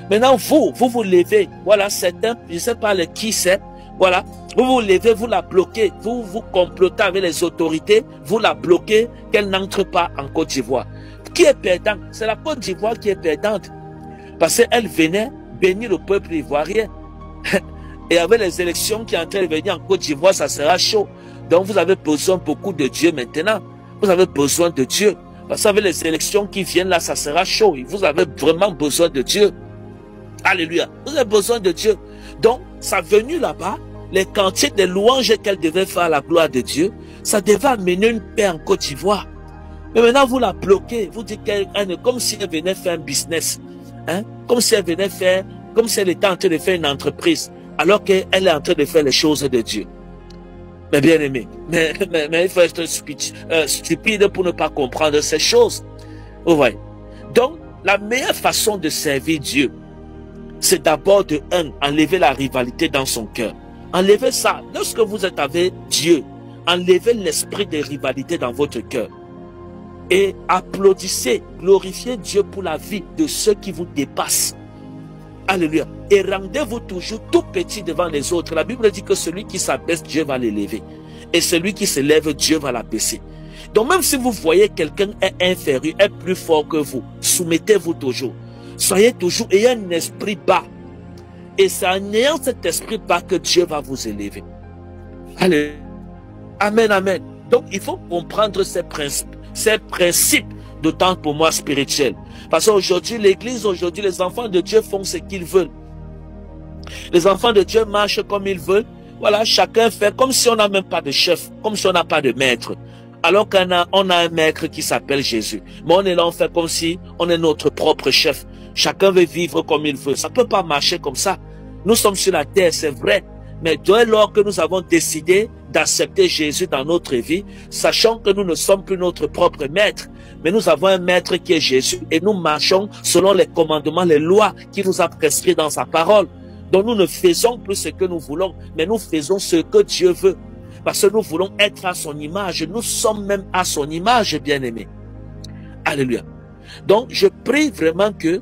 Maintenant vous levez. Voilà, certains, je ne sais pas qui c'est. Voilà, vous vous levez, vous la bloquez, vous vous complotez avec les autorités, vous la bloquez, qu'elle n'entre pas en Côte d'Ivoire. Qui est perdant? C'est la Côte d'Ivoire qui est perdante. Parce qu'elle venait bénir le peuple ivoirien. Et avec les élections qui sont en train de venir en Côte d'Ivoire, ça sera chaud. Donc vous avez besoin beaucoup de Dieu maintenant. Vous avez besoin de Dieu. Parce qu'avec les élections qui viennent là, ça sera chaud. Vous avez vraiment besoin de Dieu. Alléluia. Vous avez besoin de Dieu. Donc, sa venue là-bas, les cantiques de louanges qu'elle devait faire à la gloire de Dieu, ça devait amener une paix en Côte d'Ivoire. Mais maintenant, vous la bloquez. Vous dites qu'elle est comme si elle venait faire un business. Hein? Comme si elle venait faire, comme si elle était en train de faire une entreprise. Alors qu'elle est en train de faire les choses de Dieu. Mais bien aimé, mais il faut être stupide pour ne pas comprendre ces choses. Vous voyez. Donc, la meilleure façon de servir Dieu, c'est d'abord de enlever la rivalité dans son cœur. Enlevez ça. Lorsque vous êtes avec Dieu, enlevez l'esprit de rivalité dans votre cœur. Et applaudissez, glorifiez Dieu pour la vie de ceux qui vous dépassent. Alléluia. Et rendez-vous toujours tout petit devant les autres. La Bible dit que celui qui s'abaisse, Dieu va l'élever. Et celui qui se lève, Dieu va l'abaisser. Donc même si vous voyez quelqu'un est inférieur, est plus fort que vous, soumettez-vous toujours. Soyez toujours, ayez un esprit bas. Et c'est en ayant cet esprit bas que Dieu va vous élever. Allez. Amen, amen. Donc il faut comprendre ces principes d'autant pour moi spirituels. Parce qu'aujourd'hui, l'église, aujourd'hui, les enfants de Dieu font ce qu'ils veulent. Les enfants de Dieu marchent comme ils veulent. Voilà, chacun fait comme si on n'a même pas de chef, comme si on n'a pas de maître. Alors qu'on a un maître qui s'appelle Jésus. Mais on est là, on fait comme si on est notre propre chef. Chacun veut vivre comme il veut. Ça ne peut pas marcher comme ça. Nous sommes sur la terre, c'est vrai. Mais dès lors que nous avons décidé d'accepter Jésus dans notre vie, sachant que nous ne sommes plus notre propre maître, mais nous avons un maître qui est Jésus et nous marchons selon les commandements, les lois qu'il nous a prescrits dans sa parole. Donc nous ne faisons plus ce que nous voulons, mais nous faisons ce que Dieu veut. Parce que nous voulons être à son image. Nous sommes même à son image, bien-aimés. Alléluia. Donc je prie vraiment que,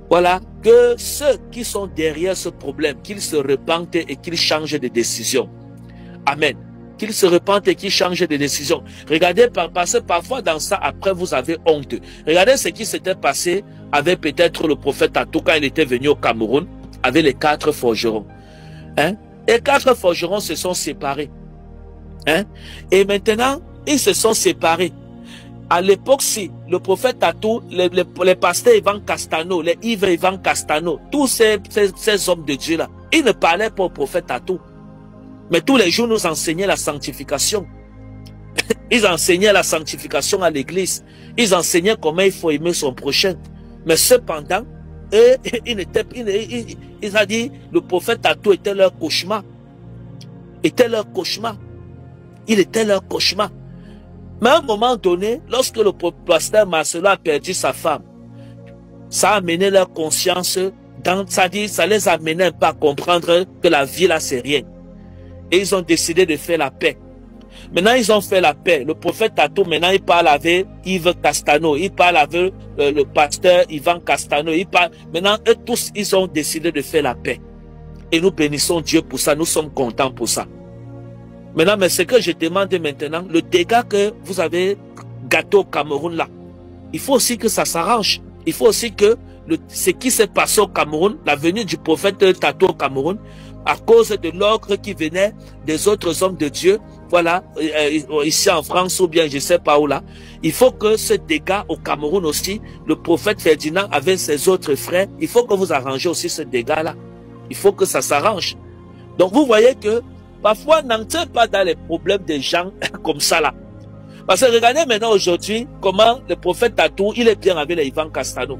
voilà, que ceux qui sont derrière ce problème, qu'ils se repentent et qu'ils changent de décision. Amen. Qu'ils se repentent et qu'ils changent de décision. Regardez, parce que parfois dans ça, après vous avez honte. Regardez ce qui s'était passé avec peut-être le prophète Atou quand il était venu au Cameroun, avec les 4 forgerons. Hein? Et 4 forgerons se sont séparés. Hein? Et maintenant, ils se sont séparés. À l'époque, si le prophète Atou, les pasteurs Ivan Castano, les Yves Ivan Castano, tous ces hommes de Dieu là, ils ne parlaient pas au prophète Atou. Mais tous les jours, nous enseignaient la sanctification. Ils enseignaient la sanctification à l'église. Ils enseignaient comment il faut aimer son prochain. Mais cependant, ils ont dit, le prophète Atou était leur cauchemar. Était leur cauchemar. Il était leur cauchemar. Mais à un moment donné, lorsque le pasteur Marcelo a perdu sa femme, ça a amené leur conscience, ça les a amenés un peu à comprendre que la vie là, c'est rien. Et ils ont décidé de faire la paix. Maintenant, ils ont fait la paix. Le prophète Atou, maintenant, il parle avec Yves Castano. Il parle avec le pasteur Ivan Castano. Maintenant, eux tous, ils ont décidé de faire la paix. Et nous bénissons Dieu pour ça. Nous sommes contents pour ça. Maintenant, mais ce que je demande maintenant, le dégât que vous avez gâté au Cameroun là, il faut aussi que ça s'arrange. Il faut aussi que ce qui s'est passé au Cameroun, la venue du prophète Tatou au Cameroun, à cause de l'ordre qui venait des autres hommes de Dieu, voilà, ici en France ou bien je sais pas où là, il faut que ce dégât au Cameroun aussi, le prophète Ferdinand avec ses autres frères, il faut que vous arrangez aussi ce dégât-là. Il faut que ça s'arrange. Donc vous voyez que parfois n'entrez pas dans les problèmes des gens comme ça là. Parce que regardez maintenant aujourd'hui comment le prophète Tatou, il est bien avec les Ivan Castano.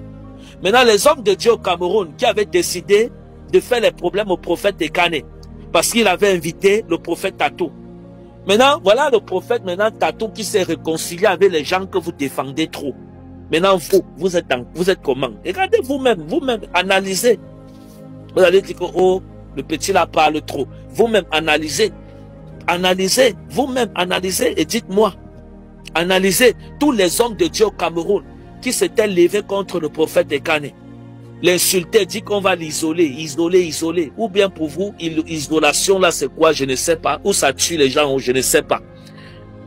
Maintenant les hommes de Dieu au Cameroun qui avaient décidé de faire les problèmes au prophète Ekane parce qu'il avait invité le prophète Tatou. Maintenant, voilà le prophète Tatou qui s'est réconcilié avec les gens que vous défendez trop. Maintenant, vous êtes comment? Regardez vous-même, analysez. Vous allez dire que, oh, le petit là parle trop. Vous-même, analysez. Analysez, vous-même, analysez et dites-moi. Analysez tous les hommes de Dieu au Cameroun qui s'étaient levés contre le prophète Ekane. l'insulter, dit qu'on va l'isoler, isoler. Ou bien pour vous, l'isolation là, c'est quoi? Je ne sais pas. Ou ça tue les gens, ou je ne sais pas.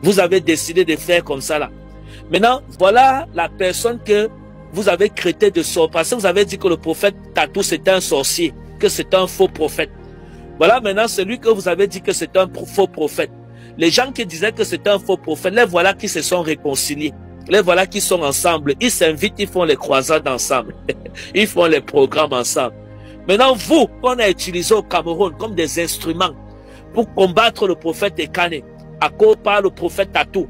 Vous avez décidé de faire comme ça là. Maintenant, voilà la personne que vous avez traité de sorcier. Parce que vous avez dit que le prophète Tatou c'était un sorcier, que c'est un faux prophète. Voilà maintenant celui que vous avez dit que c'est un faux prophète. Les gens qui disaient que c'est un faux prophète, les voilà qui se sont réconciliés. Les voilà qui sont ensemble. Ils s'invitent, ils font les croisades ensemble. Ils font les programmes ensemble. Maintenant, vous, qu'on a utilisé au Cameroun comme des instruments pour combattre le prophète Ekane, à cause par le prophète Tatou.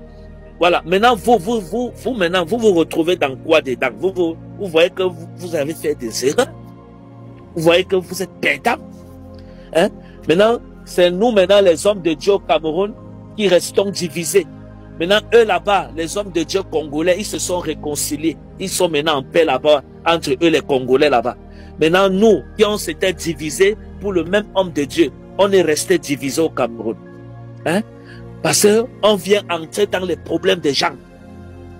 Voilà. Maintenant, vous vous retrouvez dans quoi dedans? Vous voyez que vous avez fait des erreurs. Vous voyez que vous êtes perdants. Hein? Maintenant, c'est nous, maintenant, les hommes de Dieu au Cameroun, qui restons divisés. Maintenant, eux là-bas, les hommes de Dieu congolais, ils se sont réconciliés. Ils sont maintenant en paix là-bas, entre eux les Congolais là-bas. Maintenant, nous, qui on s'était divisés pour le même homme de Dieu, on est resté divisés au Cameroun. Hein? Parce qu'on vient entrer dans les problèmes des gens.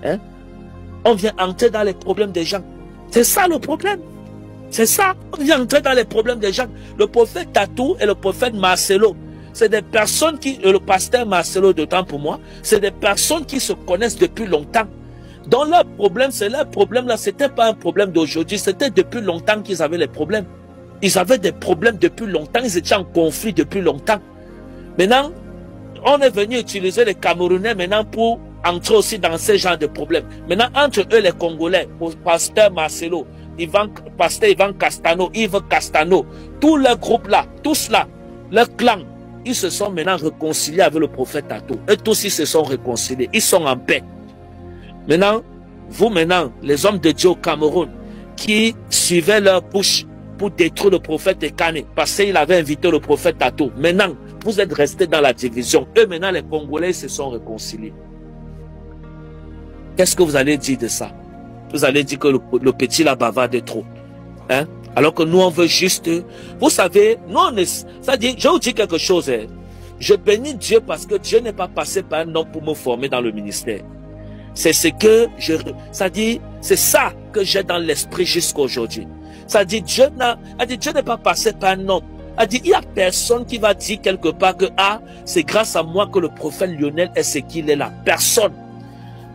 Hein? On vient entrer dans les problèmes des gens. C'est ça le problème. C'est ça. On vient entrer dans les problèmes des gens. Le prophète Tatou et le prophète Marcelo, c'est des personnes qui, le pasteur Marcelo d'autant pour moi, c'est des personnes qui se connaissent depuis longtemps. Dans leur problème, c'est leur problème là, c'était pas un problème d'aujourd'hui, c'était depuis longtemps qu'ils avaient les problèmes. Ils avaient des problèmes depuis longtemps, ils étaient en conflit depuis longtemps. Maintenant, on est venu utiliser les Camerounais maintenant pour entrer aussi dans ce genre de problèmes. Maintenant, entre eux les Congolais, le pasteur Marcelo, pasteur Ivan Castano, Yves Castano, tous les groupes là, tous là, leur clan, ils se sont maintenant réconciliés avec le prophète Tatou. Eux tous, ils se sont réconciliés. Ils sont en paix. Maintenant, vous maintenant, les hommes de Dieu au Cameroun, qui suivaient leur bouche pour détruire le prophète Ekane, parce qu'il avait invité le prophète Tatou. Maintenant, vous êtes restés dans la division. Eux maintenant, les Congolais, se sont réconciliés. Qu'est-ce que vous allez dire de ça? Vous allez dire que le petit là bavarde trop. Hein? Alors que nous, on veut juste... Vous savez, nous, on est... C'est-à-dire, je vous dis quelque chose. Hein. Je bénis Dieu parce que Dieu n'est pas passé par un homme pour me former dans le ministère. C'est ce que je... C'est-à-dire, c'est ça que j'ai dans l'esprit jusqu'à aujourd'hui. C'est-à-dire, Dieu n'est pas passé par un homme. C'est-à-dire, il n'y a personne qui va dire quelque part que, ah, c'est grâce à moi que le prophète Lionel est ce qu'il est là. Personne.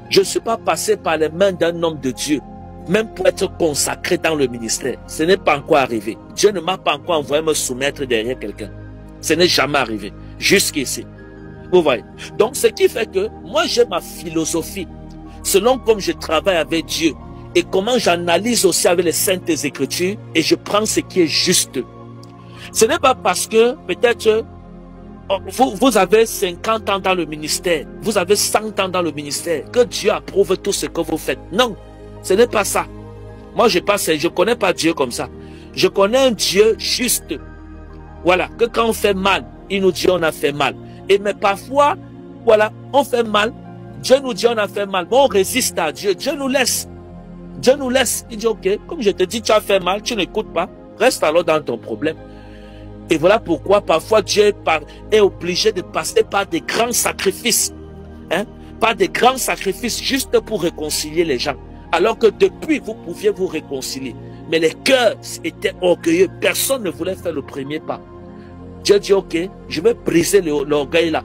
Je ne suis pas passé par les mains d'un homme de Dieu. Même pour être consacré dans le ministère, ce n'est pas encore arrivé. Dieu ne m'a pas encore envoyé me soumettre derrière quelqu'un. Ce n'est jamais arrivé, jusqu'ici. Vous voyez. Donc, ce qui fait que moi, j'ai ma philosophie, selon comme je travaille avec Dieu, et comment j'analyse aussi avec les Saintes Écritures, et je prends ce qui est juste. Ce n'est pas parce que, peut-être, vous avez 50 ans dans le ministère, vous avez 100 ans dans le ministère, que Dieu approuve tout ce que vous faites. Non. Ce n'est pas ça. Moi, je connais pas Dieu comme ça. Je connais un Dieu juste. Voilà, que quand on fait mal, il nous dit on a fait mal. Et mais parfois, voilà, on fait mal. Dieu nous dit on a fait mal. Mais on résiste à Dieu. Dieu nous laisse. Dieu nous laisse. Il dit ok, comme je te dis, tu as fait mal, tu n'écoutes pas. Reste alors dans ton problème. Et voilà pourquoi parfois Dieu est obligé de passer par des grands sacrifices. Hein? Par des grands sacrifices juste pour réconcilier les gens. Alors que depuis, vous pouviez vous réconcilier. Mais les cœurs étaient orgueilleux. Personne ne voulait faire le premier pas. Dieu dit, ok, je vais briser l'orgueil là.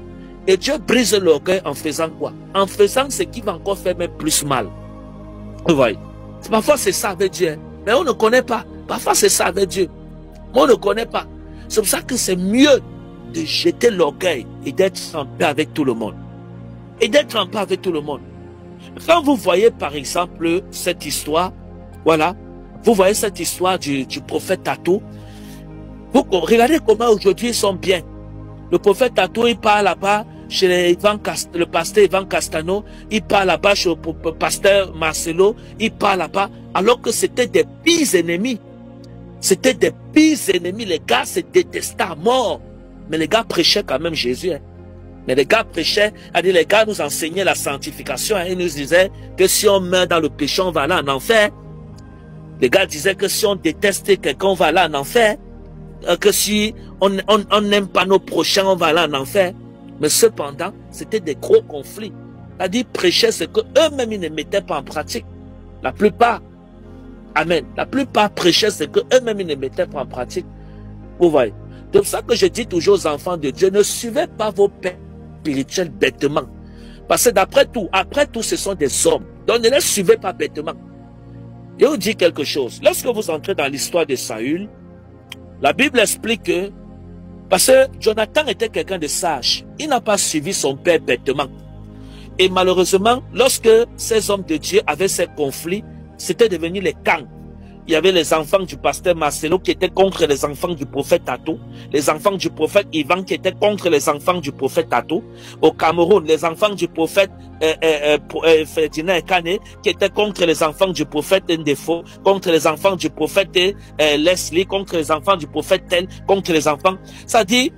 Et Dieu brise l'orgueil en faisant quoi? En faisant ce qui va encore faire même plus mal. Vous voyez? Parfois c'est ça avec Dieu. Hein? Mais on ne connaît pas. Parfois c'est ça avec Dieu. Mais on ne connaît pas. C'est pour ça que c'est mieux de jeter l'orgueil et d'être en paix avec tout le monde. Et d'être en paix avec tout le monde. Quand vous voyez par exemple cette histoire, voilà, vous voyez cette histoire du prophète Tatou, vous regardez comment aujourd'hui ils sont bien. Le prophète Tatou, il part là-bas chez le pasteur Ivan Castano, il part là-bas chez le pasteur Marcelo, il part là-bas, alors que c'était des pires ennemis. C'était des pires ennemis, les gars se détestaient à mort. Mais les gars prêchaient quand même Jésus. Hein. Mais les gars prêchaient, les gars nous enseignaient la sanctification. Hein, ils nous disaient que si on meurt dans le péché, on va aller en enfer. Les gars disaient que si on déteste quelqu'un, on va aller en enfer. Que si on n'aime pas nos prochains, on va aller en enfer. Mais cependant, c'était des gros conflits. C'est-à-dire, prêcher ce que eux-mêmes ils ne mettaient pas en pratique. La plupart. Amen. La plupart prêchaient ce qu'eux-mêmes ils ne mettaient pas en pratique. Vous voyez. C'est pour ça que je dis toujours aux enfants de Dieu, ne suivez pas vos pères spirituels bêtement. Parce que d'après tout, après tout, ce sont des hommes. Donc ne les suivez pas bêtement. Je vous dis quelque chose. Lorsque vous entrez dans l'histoire de Saül, la Bible explique que, parce que Jonathan était quelqu'un de sage, il n'a pas suivi son père bêtement. Et malheureusement, lorsque ces hommes de Dieu avaient ces conflits, c'était devenu les camps. Il y avait les enfants du pasteur Marcelo qui étaient contre les enfants du prophète Tato, les enfants du prophète Ivan qui étaient contre les enfants du prophète Tato. Au Cameroun, les enfants du prophète Ferdinand Kane qui étaient contre les enfants du prophète Ndefo, contre les enfants du prophète Leslie, contre les enfants du prophète Tel, contre les enfants. Ça dit,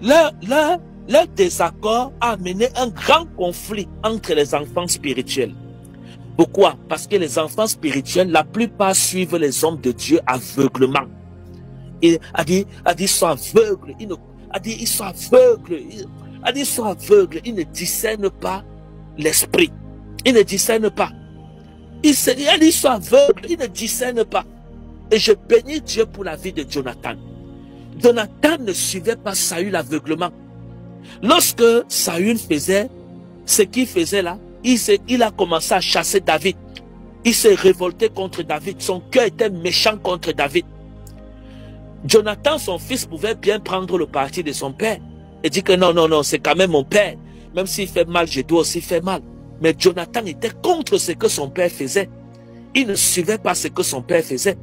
leur désaccord a amené un grand conflit entre les enfants spirituels. Pourquoi? Parce que les enfants spirituels, la plupart suivent les hommes de Dieu aveuglement. Il a dit, ils sont aveugles. Ils sont aveugles. Ils sont aveugles. Ils ne discernent pas l'esprit. Ils ne discernent pas. Ils sont aveugles. Ils ne discernent pas. Et je bénis Dieu pour la vie de Jonathan. Jonathan ne suivait pas Saül aveuglement. Lorsque Saül faisait ce qu'il faisait là, il a commencé à chasser David. Il s'est révolté contre David. Son cœur était méchant contre David. Jonathan, son fils, pouvait bien prendre le parti de son père et dire que non, c'est quand même mon père. Même s'il fait mal, je dois aussi faire mal. Mais Jonathan était contre ce que son père faisait. Il ne suivait pas ce que son père faisait.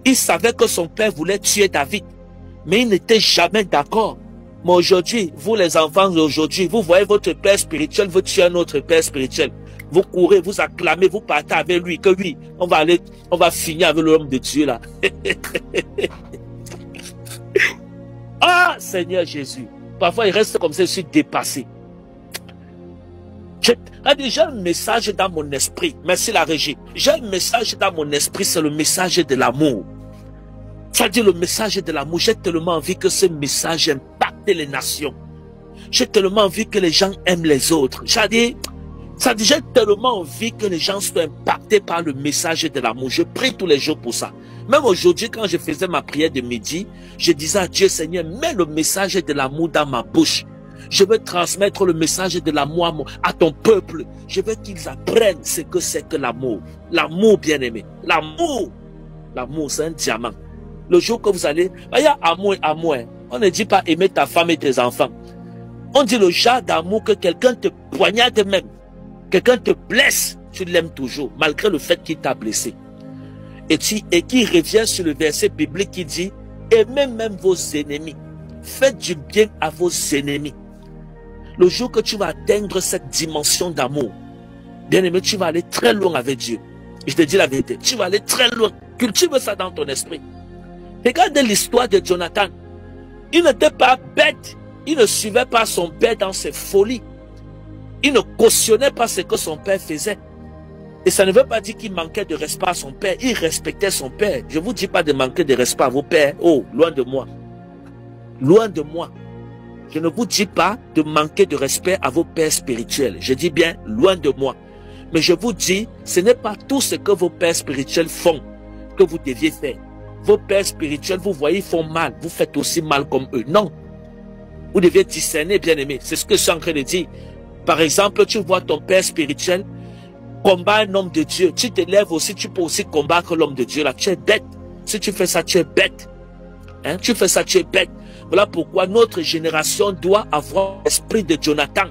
Il savait que son père voulait tuer David. Mais il n'était jamais d'accord. Mais aujourd'hui, vous les enfants d'aujourd'hui, vous voyez votre père spirituel veut tuer un autre père spirituel. Vous courez, vous acclamez, vous partez avec lui, que oui, on va finir avec l'homme de Dieu là. Ah, Seigneur Jésus. Parfois, il reste comme ça, je suis dépassé. J'ai déjà un message dans mon esprit. Merci la régie. J'ai un message dans mon esprit, c'est le message de l'amour. Ça dit le message de l'amour. J'ai tellement envie que ce message impacte les nations. J'ai tellement envie que les gens aiment les autres. J'ai tellement envie que les gens soient impactés par le message de l'amour. Je prie tous les jours pour ça. Même aujourd'hui, quand je faisais ma prière de midi, je disais à Dieu, Seigneur, mets le message de l'amour dans ma bouche. Je veux transmettre le message de l'amour à ton peuple. Je veux qu'ils apprennent ce que c'est que l'amour. L'amour, bien-aimé. L'amour. L'amour, c'est un diamant. Le jour que vous allez, il y a amour et amour. On ne dit pas aimer ta femme et tes enfants. On dit le genre d'amour que quelqu'un te poignarde même. Quelqu'un te blesse, tu l'aimes toujours, malgré le fait qu'il t'a blessé. Et qui revient sur le verset biblique qui dit, aimez même vos ennemis. Faites du bien à vos ennemis. Le jour que tu vas atteindre cette dimension d'amour, bien aimé, tu vas aller très loin avec Dieu. Je te dis la vérité, tu vas aller très loin. Cultive ça dans ton esprit. Regardez l'histoire de Jonathan. Il n'était pas bête. Il ne suivait pas son père dans ses folies. Il ne cautionnait pas ce que son père faisait. Et ça ne veut pas dire qu'il manquait de respect à son père. Il respectait son père. Je ne vous dis pas de manquer de respect à vos pères. Oh, loin de moi. Loin de moi. Je ne vous dis pas de manquer de respect à vos pères spirituels. Je dis bien loin de moi. Mais je vous dis, ce n'est pas tout ce que vos pères spirituels font que vous deviez faire. Vos pères spirituels, vous voyez, ils font mal. Vous faites aussi mal comme eux. Non. Vous devez discerner, bien aimé. C'est ce que je suis en train de dire. Par exemple, tu vois ton père spirituel combattre un homme de Dieu. Tu te lèves aussi, tu peux aussi combattre l'homme de Dieu là. Tu es bête. Si tu fais ça, tu es bête. Hein? Tu fais ça, tu es bête. Voilà pourquoi notre génération doit avoir l'esprit de Jonathan.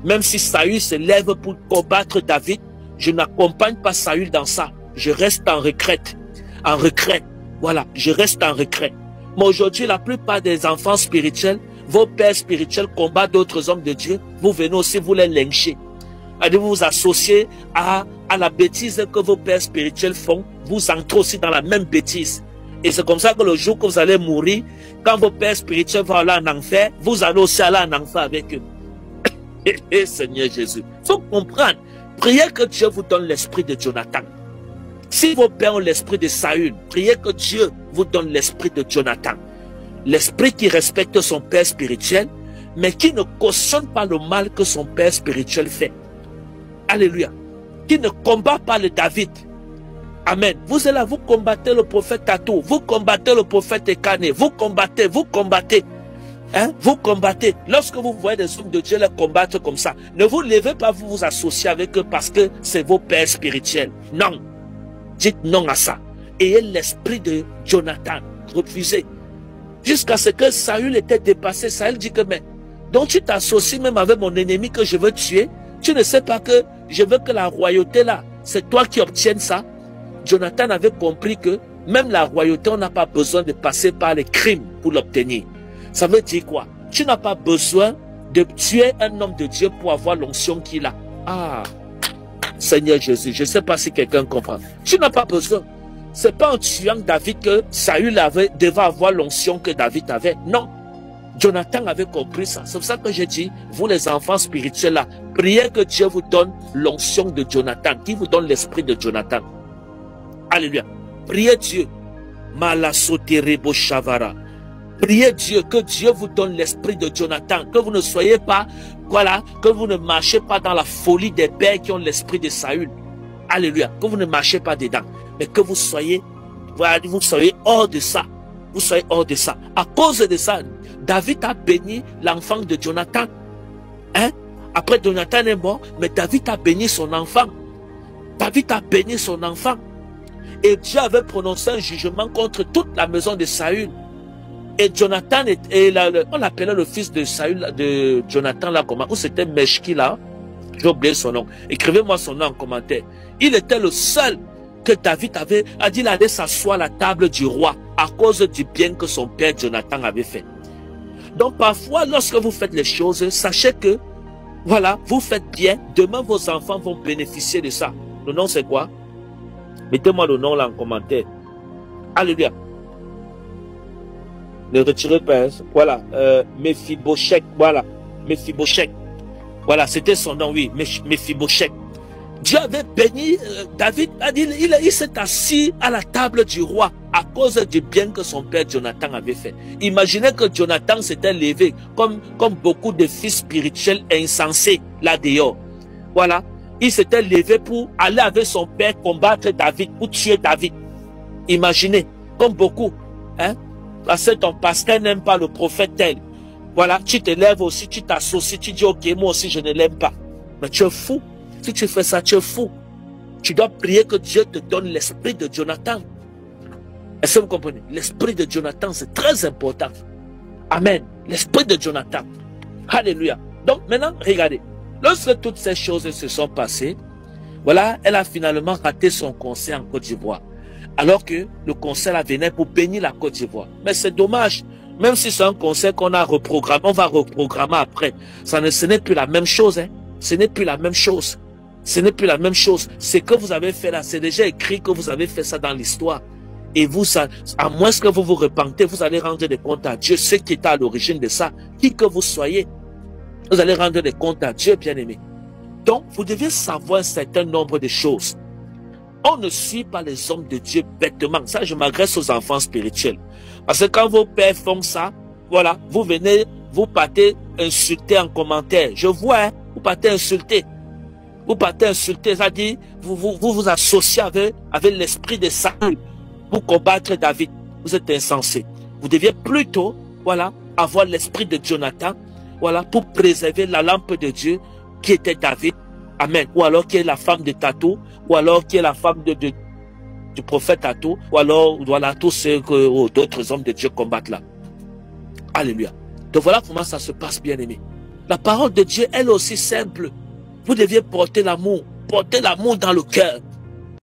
Même si Saül se lève pour combattre David, je n'accompagne pas Saül dans ça. Je reste en retraite. En retrait. Voilà, je reste en retrait. Mais aujourd'hui, la plupart des enfants spirituels, vos pères spirituels combattent d'autres hommes de Dieu. Vous venez aussi, vous les lynchez. Vous vous associez à la bêtise que vos pères spirituels font. Vous entrez aussi dans la même bêtise. Et c'est comme ça que le jour que vous allez mourir, quand vos pères spirituels vont aller en enfer, vous allez aussi aller en enfer avec eux. Et Seigneur Jésus, il faut comprendre. Priez que Dieu vous donne l'esprit de Jonathan. Si vos pères ont l'esprit de Saül, priez que Dieu vous donne l'esprit de Jonathan. L'esprit qui respecte son père spirituel, mais qui ne cautionne pas le mal que son père spirituel fait. Alléluia. Qui ne combat pas le David. Amen. Vous êtes là, vous combattez le prophète Tatou, vous combattez le prophète Ekane, vous combattez. Hein? Vous combattez. Lorsque vous voyez des hommes de Dieu les combattre comme ça, ne vous levez pas, vous vous associez avec eux parce que c'est vos pères spirituels. Non. Dites non à ça. Ayez l'esprit de Jonathan. Refusez. Jusqu'à ce que Saül était dépassé. Saül dit que, mais, donc tu t'associes même avec mon ennemi que je veux tuer. Tu ne sais pas que je veux que la royauté là, c'est toi qui obtiennes ça. Jonathan avait compris que même la royauté, on n'a pas besoin de passer par les crimes pour l'obtenir. Ça veut dire quoi? Tu n'as pas besoin de tuer un homme de Dieu pour avoir l'onction qu'il a. Ah, Seigneur Jésus, je ne sais pas si quelqu'un comprend. Tu n'as pas besoin. Ce n'est pas en tuant David que Saül devait avoir l'onction que David avait. Non. Jonathan avait compris ça. C'est pour ça que je dis, vous les enfants spirituels là, priez que Dieu vous donne l'onction de Jonathan, qui vous donne l'esprit de Jonathan. Alléluia. Priez Dieu. Malasoterebo Shavara. Priez Dieu, que Dieu vous donne l'esprit de Jonathan, que vous ne soyez pas, voilà, que vous ne marchez pas dans la folie des pères qui ont l'esprit de Saül. Alléluia. Que vous ne marchez pas dedans, mais que vous soyez, voilà, vous soyez hors de ça. Vous soyez hors de ça. À cause de ça, David a béni l'enfant de Jonathan. Hein? Après, Jonathan est mort, mais David a béni son enfant. David a béni son enfant. Et Dieu avait prononcé un jugement contre toute la maison de Saül. Et Jonathan, on l'appelait le fils de Saül, de Jonathan, là, comment? Ou c'était Meshki, là? J'ai oublié son nom. Écrivez-moi son nom en commentaire. Il était le seul que David a dit, il allait s'asseoir à la table du roi à cause du bien que son père Jonathan avait fait. Donc, parfois, lorsque vous faites les choses, sachez que, voilà, vous faites bien. Demain, vos enfants vont bénéficier de ça. Le nom, c'est quoi? Mettez-moi le nom là en commentaire. Alléluia. Ne retirez pas. Voilà. Mephibosheth. Voilà. Mephibosheth. Voilà, c'était son nom, oui. Mephibosheth. Dieu avait béni David. Il s'est assis à la table du roi à cause du bien que son père Jonathan avait fait. Imaginez que Jonathan s'était levé comme beaucoup de fils spirituels insensés là dehors. Voilà. Il s'était levé pour aller avec son père combattre David, pour tuer David. Imaginez, comme beaucoup. Hein? Parce que ton pasteur n'aime pas le prophète tel. Voilà, tu te lèves aussi, tu t'associes, tu dis, ok, moi aussi je ne l'aime pas. Mais tu es fou. Si tu fais ça, tu es fou. Tu dois prier que Dieu te donne l'esprit de Jonathan. Est-ce que vous comprenez? L'esprit de Jonathan, c'est très important. Amen. L'esprit de Jonathan. Alléluia. Donc maintenant, regardez. Lorsque toutes ces choses se sont passées, voilà, elle a finalement raté son concert en Côte d'Ivoire. Alors que le concert là venait pour bénir la Côte d'Ivoire. Mais c'est dommage. Même si c'est un concert qu'on a reprogrammé, on va reprogrammer après. Ce n'est plus la même chose. Hein. Ce n'est plus la même chose. Ce n'est plus la même chose. Ce que vous avez fait là, c'est déjà écrit que vous avez fait ça dans l'histoire. Et vous, ça, à moins que vous vous repentez, vous allez rendre des comptes à Dieu. Ce qui est à l'origine de ça, qui que vous soyez. Vous allez rendre des comptes à Dieu, bien-aimé. Donc, vous devez savoir un certain nombre de choses. On ne suit pas les hommes de Dieu bêtement. Ça, je m'adresse aux enfants spirituels. Parce que quand vos pères font ça, voilà, vous venez, vous partez insulter en commentaire. Je vois, hein, vous partez insulter. Vous partez insulter, c'est-à-dire, vous associez avec l'esprit de Saül pour combattre David. Vous êtes insensé. Vous deviez plutôt, voilà, avoir l'esprit de Jonathan, voilà, pour préserver la lampe de Dieu qui était David. Amen. Ou alors qui est la femme de Tatou, ou alors qui est la femme du prophète Tatou, ou alors, voilà, tous ceux que d'autres hommes de Dieu combattent là. Alléluia. Donc voilà comment ça se passe, bien aimé. La parole de Dieu, elle est aussi simple. Vous deviez porter l'amour dans le cœur.